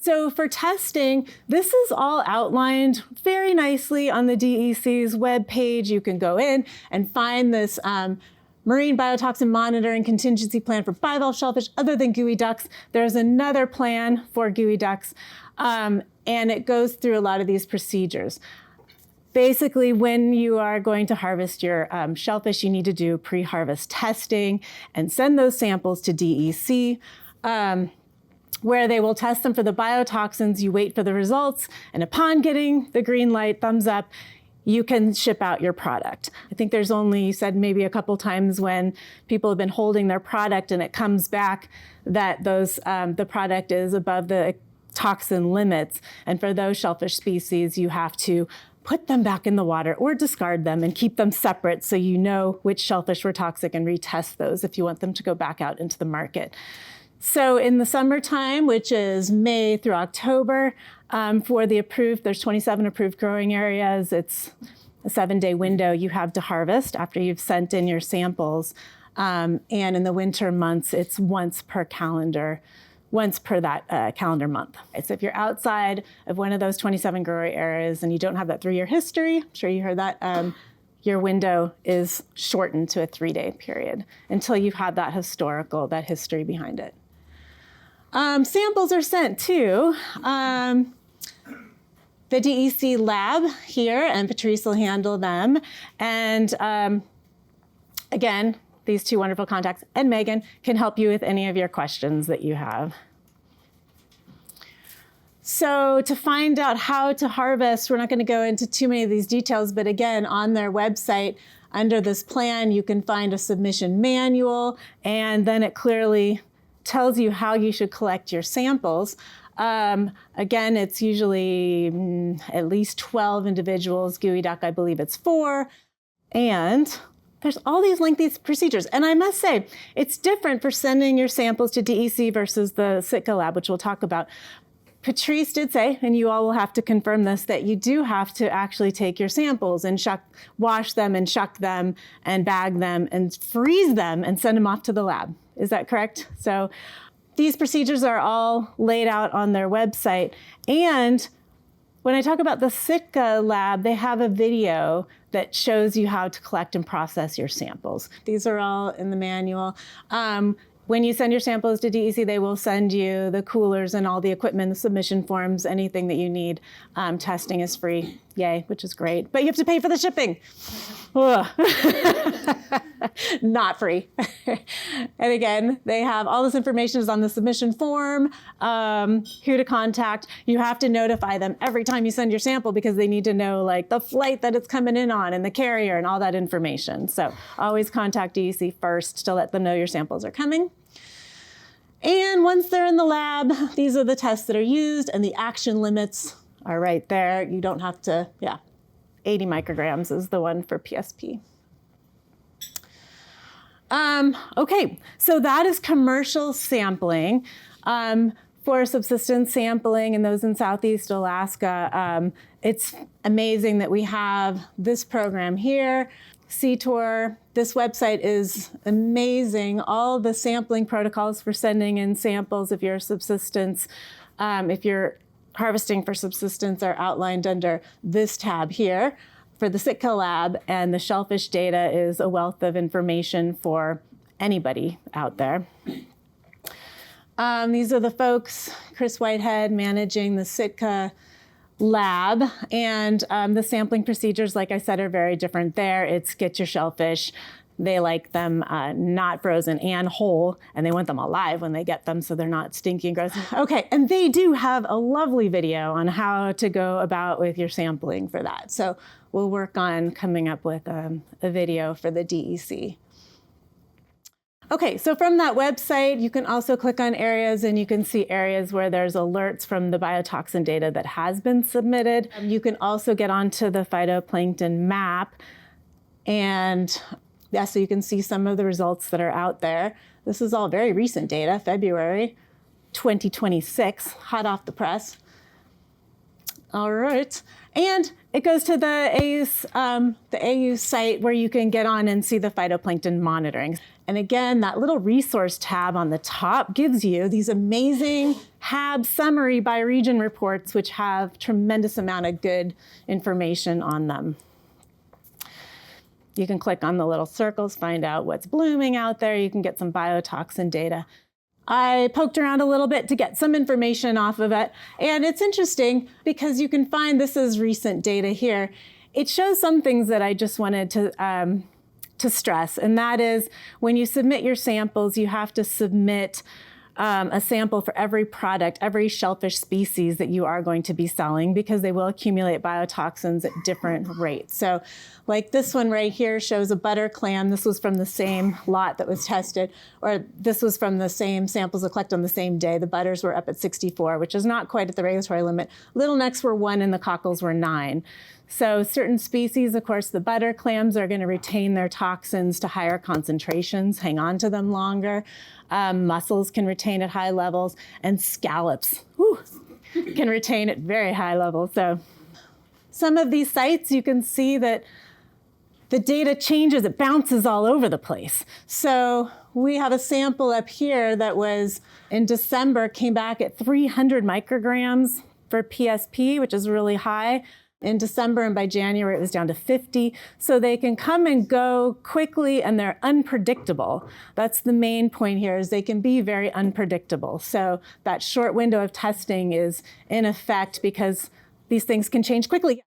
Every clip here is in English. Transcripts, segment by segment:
So for testing, this is all outlined very nicely on the DEC's webpage. You can go in and find this marine biotoxin monitoring contingency plan for bivalve shellfish other than gooey ducks. There's another plan for gooey ducks, and it goes through a lot of these procedures. Basically, when you are going to harvest your shellfish, you need to do pre-harvest testing and send those samples to DEC, where they will test them for the biotoxins. You wait for the results, and upon getting the green light, thumbs up, you can ship out your product. I think there's only, you said maybe a couple times when people have been holding their product and it comes back that the product is above the toxin limits. And for those shellfish species, you have to put them back in the water or discard them and keep them separate so you know which shellfish were toxic and retest those if you want them to go back out into the market. So in the summertime, which is May through October, for the approved, there's 27 approved growing areas. It's a 7-day window you have to harvest after you've sent in your samples. And in the winter months, it's once per calendar month. So if you're outside of one of those 27 growing areas and you don't have that 3-year history, I'm sure you heard that, your window is shortened to a 3-day period until you've had that history behind it. Samples are sent to the DEC lab here, and Patrice will handle them. And again, these two wonderful contacts and Megan can help you with any of your questions that you have. So to find out how to harvest, we're not going to go into too many of these details, but again, on their website, under this plan, you can find a submission manual, and then it clearly tells you how you should collect your samples. Again, it's usually at least 12 individuals. Gooey duck, I believe it's 4. And there's all these lengthy procedures. And I must say, it's different for sending your samples to DEC versus the Sitka lab, which we'll talk about. Patrice did say, and you all will have to confirm this, that you do have to actually take your samples and wash them and shuck them and bag them and freeze them and send them off to the lab. Is that correct? So these procedures are all laid out on their website. And when I talk about the Sitka lab, they have a video that shows you how to collect and process your samples. These are all in the manual. When you send your samples to DEC, they will send you the coolers and all the equipment, the submission forms, anything that you need. Testing is free, yay, which is great. But you have to pay for the shipping. Not free. And again, they have all this information is on the submission form, who to contact. You have to notify them every time you send your sample because they need to know like the flight that it's coming in on and the carrier and all that information. So always contact DEC first to let them know your samples are coming. And once they're in the lab, these are the tests that are used and the action limits are right there. You don't have to, 80 micrograms is the one for PSP. Okay, so that is commercial sampling. For subsistence sampling and those in Southeast Alaska, it's amazing that we have this program here, CTOR. This website is amazing. All the sampling protocols for sending in samples if you're subsistence, if you're harvesting for subsistence are outlined under this tab here. For the Sitka lab, and the shellfish data is a wealth of information for anybody out there. These are the folks, Chris Whitehead managing the Sitka lab, and the sampling procedures, like I said, are very different there. It's get your shellfish. They like them not frozen and whole, and they want them alive when they get them so they're not stinky and gross. Okay, and they do have a lovely video on how to go about with your sampling for that. So we'll work on coming up with a video for the DEC. Okay, so from that website, you can also click on areas and you can see areas where there's alerts from the biotoxin data that has been submitted. You can also get onto the phytoplankton map, and so you can see some of the results that are out there. This is all very recent data, February 2026, hot off the press. All right, and it goes to the AU site where you can get on and see the phytoplankton monitoring. And again, that little resource tab on the top gives you these amazing HAB summary bioregion reports, which have tremendous amount of good information on them. You can click on the little circles, find out what's blooming out there. You can get some biotoxin data. I poked around a little bit to get some information off of it. And it's interesting because you can find, this is recent data here. It shows some things that I just wanted to stress. And that is when you submit your samples, you have to submit a sample for every product, every shellfish species that you are going to be selling, because they will accumulate biotoxins at different rates. So like this one right here shows a butter clam. This was from the same lot that was tested, or this was from the same samples that collected on the same day. The butters were up at 64, which is not quite at the regulatory limit. Little necks were 1 and the cockles were 9. So certain species, of course, the butter clams are going to retain their toxins to higher concentrations, hang on to them longer. Mussels can retain at high levels, and scallops can retain at very high levels. So some of these sites, you can see that the data changes, it bounces all over the place. So we have a sample up here that was in December, came back at 300 micrograms for PSP, which is really high. In December, and by January it was down to 50. So they can come and go quickly, and they're unpredictable. That's the main point here, is they can be very unpredictable. So that short window of testing is in effect because these things can change quickly.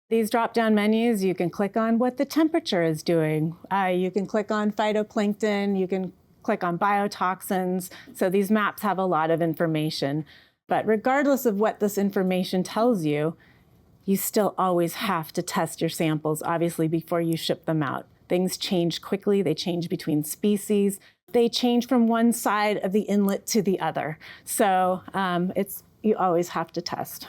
These drop-down menus, you can click on what the temperature is doing. You can click on phytoplankton, you can click on biotoxins. So these maps have a lot of information. But regardless of what this information tells you, you still always have to test your samples, obviously, before you ship them out. Things change quickly. They change between species. They change from one side of the inlet to the other. So you always have to test.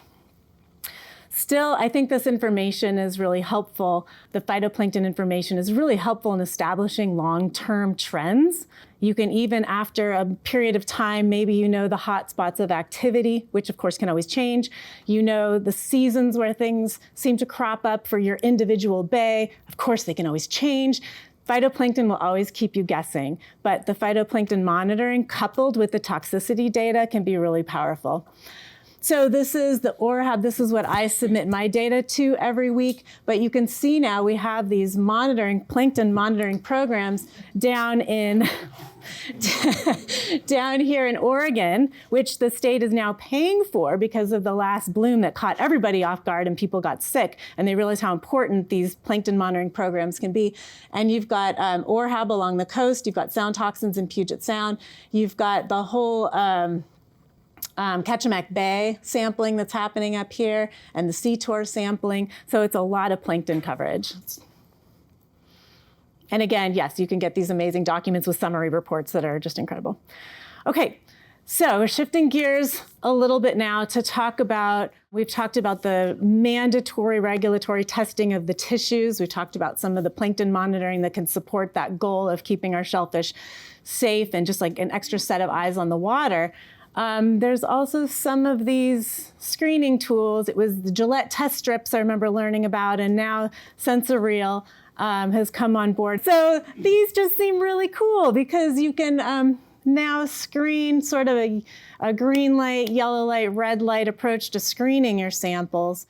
Still, I think this information is really helpful. The phytoplankton information is really helpful in establishing long-term trends. You can even, after a period of time, maybe you know the hot spots of activity, which of course can always change. You know the seasons where things seem to crop up for your individual bay. Of course, they can always change. Phytoplankton will always keep you guessing, but the phytoplankton monitoring coupled with the toxicity data can be really powerful. So this is the HAB. This is what I submit my data to every week. But you can see now we have these plankton monitoring programs down here in Oregon, which the state is now paying for because of the last bloom that caught everybody off guard and people got sick. And they realized how important these plankton monitoring programs can be. And you've got HAB along the coast. You've got sound toxins in Puget Sound. You've got the whole Ketchimak Bay sampling that's happening up here, and the sea tour sampling. So it's a lot of plankton coverage. And again, yes, you can get these amazing documents with summary reports that are just incredible. Okay, so we're shifting gears a little bit now to talk about, we've talked about the mandatory regulatory testing of the tissues. We've talked about some of the plankton monitoring that can support that goal of keeping our shellfish safe and just like an extra set of eyes on the water. There's also some of these screening tools. It was the Gillette test strips I remember learning about, and now SensorReal has come on board. So these just seem really cool because you can now screen sort of a green light, yellow light, red light approach to screening your samples.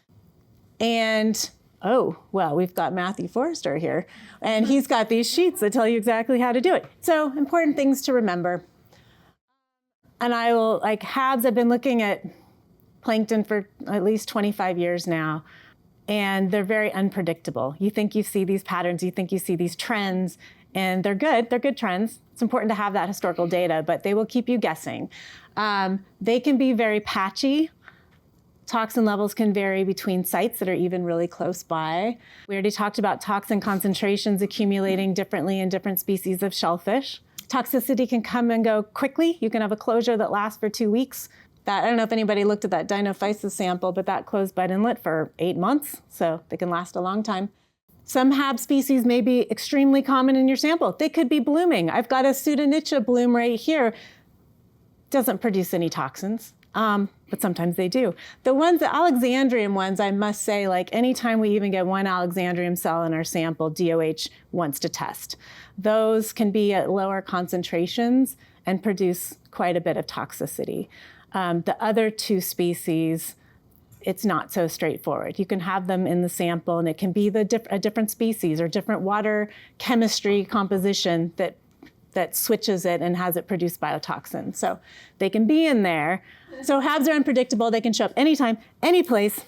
And oh, well, we've got Matthew Forrester here, and he's got these sheets that tell you exactly how to do it. So important things to remember. And I will, like HABs, I've been looking at plankton for at least 25 years now, and they're very unpredictable. You think you see these patterns, you think you see these trends, and they're good trends. It's important to have that historical data, but they will keep you guessing. They can be very patchy. Toxin levels can vary between sites that are even really close by. We already talked about toxin concentrations accumulating differently in different species of shellfish. Toxicity can come and go quickly. You can have a closure that lasts for 2 weeks. I don't know if anybody looked at that Dinophysis sample, but that closed bud inlet for 8 months, so they can last a long time. Some HAB species may be extremely common in your sample. They could be blooming. I've got a Pseudonychia bloom right here. Doesn't produce any toxins. but sometimes they do. The Alexandrium ones, I must say, like anytime we even get one Alexandrium cell in our sample, DOH wants to test. Those can be at lower concentrations and produce quite a bit of toxicity. The other two species, it's not so straightforward. You can have them in the sample and it can be a different species or different water chemistry composition that switches it and has it produce biotoxin. So they can be in there. So HABs are unpredictable. They can show up anytime, any place.